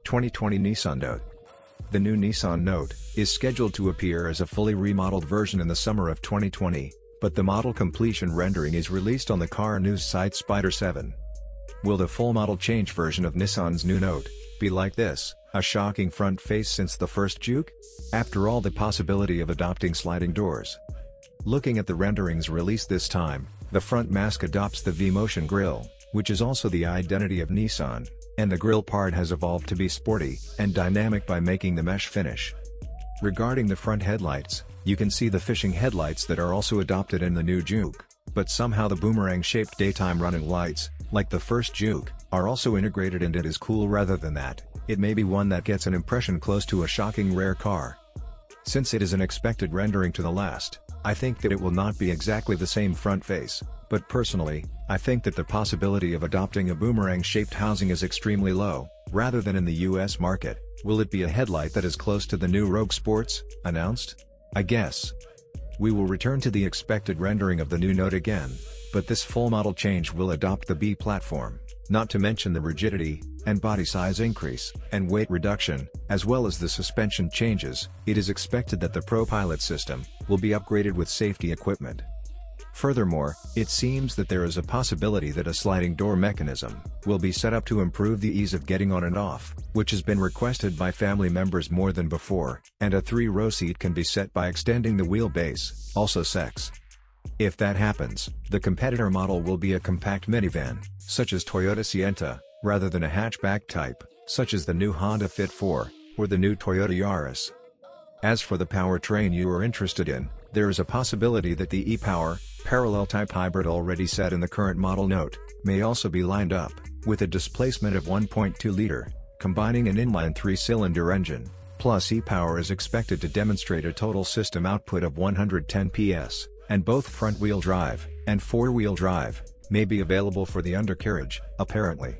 2020 Nissan Note. The new Nissan Note is scheduled to appear as a fully remodeled version in the summer of 2020, but the model completion rendering is released on the car news site Spider7. Will the full model change version of Nissan's new Note be like this, a shocking front face since the first Juke? After all, the possibility of adopting sliding doors. Looking at the renderings released this time, the front mask adopts the V-Motion grille, which is also the identity of Nissan, and the grille part has evolved to be sporty and dynamic by making the mesh finish. Regarding the front headlights, you can see the fishing headlights that are also adopted in the new Juke, but somehow the boomerang-shaped daytime running lights, like the first Juke, are also integrated, and it is cool. Rather than that, it may be one that gets an impression close to a shocking rare car. Since it is an expected rendering to the last, I think that it will not be exactly the same front face, but personally, I think that the possibility of adopting a boomerang-shaped housing is extremely low. Rather than in the US market, will it be a headlight that is close to the new Rogue Sports announced? I guess. We will return to the expected rendering of the new Note again, but this full model change will adopt the B platform, not to mention the rigidity and body size increase and weight reduction, as well as the suspension changes. It is expected that the ProPilot system will be upgraded with safety equipment. Furthermore, it seems that there is a possibility that a sliding door mechanism will be set up to improve the ease of getting on and off, which has been requested by family members more than before, and a 3-row seat can be set by extending the wheelbase, also sex. If that happens, the competitor model will be a compact minivan, such as Toyota Sienta, rather than a hatchback type, such as the new Honda Fit 4, or the new Toyota Yaris. As for the powertrain you are interested in, there is a possibility that the e-Power, parallel-type hybrid already set in the current model Note, may also be lined up, with a displacement of 1.2-liter, combining an inline 3-cylinder engine, plus e-Power is expected to demonstrate a total system output of 110 PS, and both front-wheel drive and four-wheel drive may be available for the undercarriage, apparently.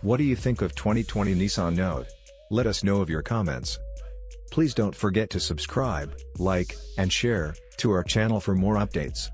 What do you think of 2020 Nissan Note? Let us know of your comments. Please don't forget to subscribe, like, and share to our channel for more updates.